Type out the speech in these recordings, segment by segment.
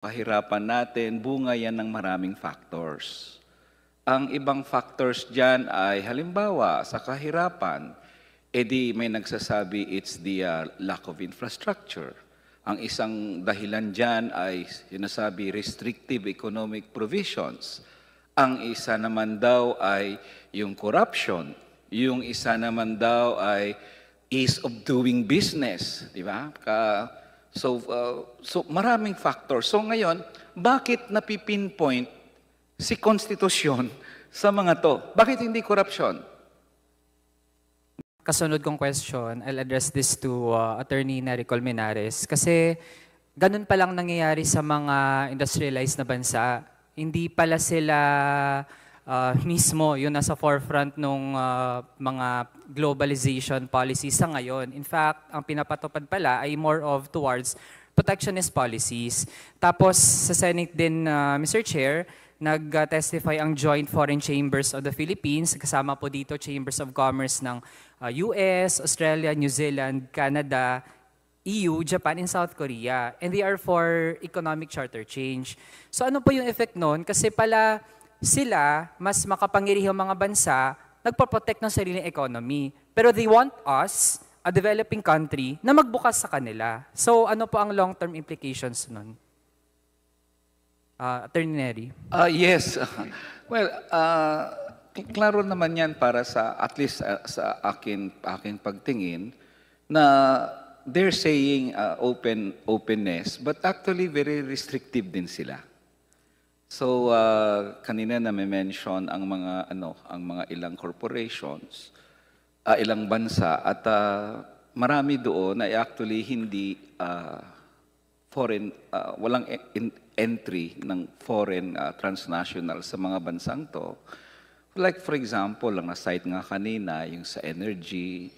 Kahirapan natin, bunga yan ng maraming factors. Ang ibang factors dyan ay halimbawa sa kahirapan, edi may nagsasabi it's the lack of infrastructure. Ang isang dahilan dyan ay sinasabi restrictive economic provisions. Ang isa naman daw ay yung corruption. Yung isa naman daw ay ease of doing business, di ba? So maraming factors. So ngayon, bakit napipinpoint si konstitusyon sa mga to? Bakit hindi korupsyon? Kasunod kong question, I'll address this to Attorney Nery Colmenares. Kasi ganun palang nangyayari sa mga industrialized na bansa. Hindi pala sila mismo yung nasa forefront ng mga globalization policies sa ngayon. In fact, ang pinapatupad pala ay more of towards protectionist policies. Tapos sa Senate din, Mr. Chair, nag-testify ang Joint Foreign Chambers of the Philippines, kasama po dito Chambers of Commerce ng US, Australia, New Zealand, Canada, EU, Japan, and South Korea. And they are for economic charter change. So ano po yung effect nun? Kasi pala sila, mas makapangyarihang mga bansa, nagpo-protect ng sariling economy. Pero they want us, a developing country, na magbukas sa kanila. So ano po ang long-term implications nun? Attorney Nery. Yes. Well, klaro naman yan para sa, at least sa aking pagtingin, na they're saying openness, but actually very restrictive din sila. So kanina na may mention ang mga ilang corporations, ilang bansa at marami doon ay actually hindi foreign walang entry ng foreign transnational sa mga bansang to. Like for example, lang na-cite nga kanina yung sa energy,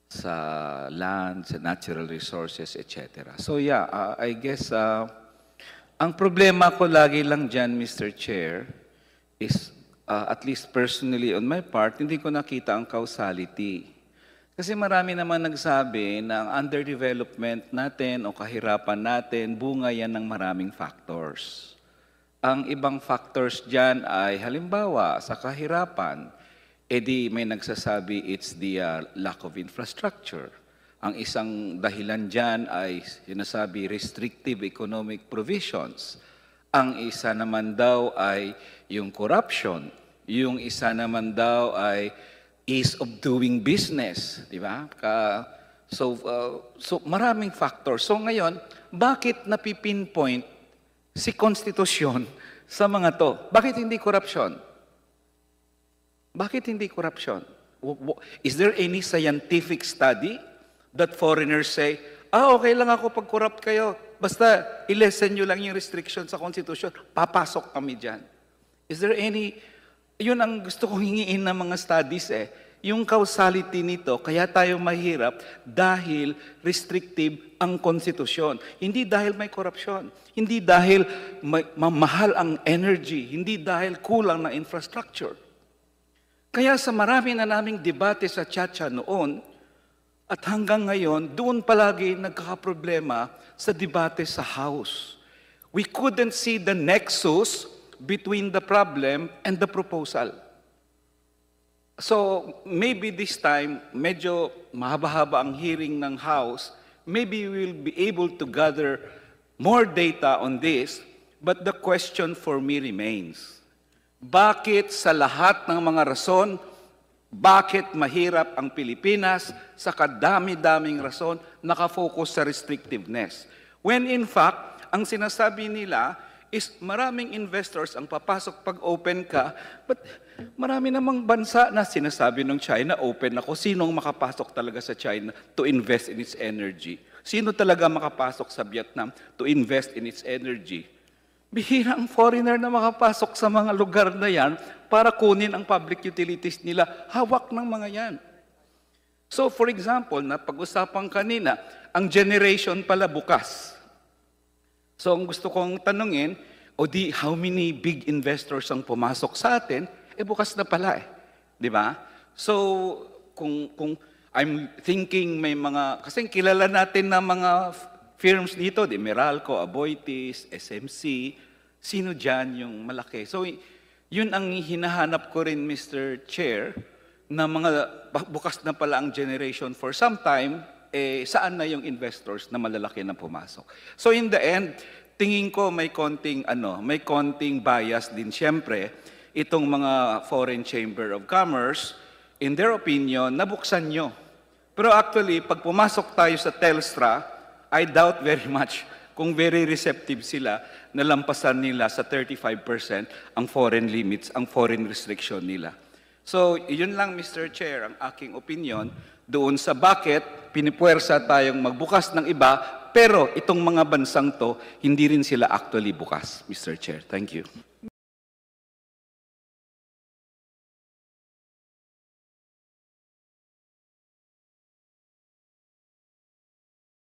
sa land, sa natural resources, etc. So yeah, I guess ang problema ko lagi lang dyan, Mr. Chair, is at least personally on my part, hindi ko nakita ang causality. Kasi marami naman nagsabi na ang underdevelopment natin o kahirapan natin, bunga yan ng maraming factors. Ang ibang factors dyan ay halimbawa sa kahirapan, edi may nagsasabi it's the lack of infrastructure. Ang isang dahilan dyan ay sinasabi restrictive economic provisions. Ang isa naman daw ay yung corruption. Yung isa naman daw ay ease of doing business. Di ba? So maraming factors. So ngayon, bakit napipinpoint si konstitusyon sa mga to? Bakit hindi corruption? Bakit hindi corruption? Is there any scientific study that foreigners say, okay lang ako pag corrupt kayo, basta i-lessen nyo lang yung restriction sa Constitution, papasok kami dyan. Is there any, yun ang gusto kong hingiin ng mga studies yung causality nito, kaya tayo mahirap dahil restrictive ang Constitution. Hindi dahil may korupsyon, hindi dahil mahal ang energy, hindi dahil kulang na infrastructure. Kaya sa marami na naming debate sa Chacha noon, at hanggang ngayon, doon palagi nagkakaproblema sa debate sa House. We couldn't see the nexus between the problem and the proposal. So maybe this time, medyo mahaba-haba ang hearing ng House, maybe we will be able to gather more data on this, but the question for me remains, bakit sa lahat ng mga rason, bakit mahirap ang Pilipinas sa kadami-daming rason nakafocus sa restrictiveness? When in fact, ang sinasabi nila is maraming investors ang papasok pag open ka, but marami namang bansa na sinasabi ng China, open ako. Sinong makapasok talaga sa China to invest in its energy? Sino talaga makapasok sa Vietnam to invest in its energy? Bihirang foreigner na makapasok sa mga lugar na yan para kunin ang public utilities nila. Hawak ng mga yan. So for example, na pag-usapan kanina, ang generation pala bukas. So ang gusto kong tanungin, how many big investors ang pumasok sa atin? Bukas na pala Di ba? So kung I'm thinking may mga, kasi kilala natin na mga firms dito, di Meralco, Aboitiz, SMC, sino dyan yung malaki? So, yun ang hinahanap ko rin, Mr. Chair, na mga bukas na pala ang generation for some time, saan na yung investors na malalaki na pumasok? So in the end, tingin ko may konting bias din siyempre itong mga Foreign Chamber of Commerce, in their opinion, nabuksan nyo. Pero actually, pag pumasok tayo sa Telstra, I doubt very much kung very receptive sila na lampasan nila sa 35% ang foreign limits, ang foreign restriction nila. So, yun lang, Mr. Chair, ang aking opinion doon sa bakit pinipuwersa tayong magbukas ng iba, pero itong mga bansang to, hindi rin sila actually bukas, Mr. Chair. Thank you.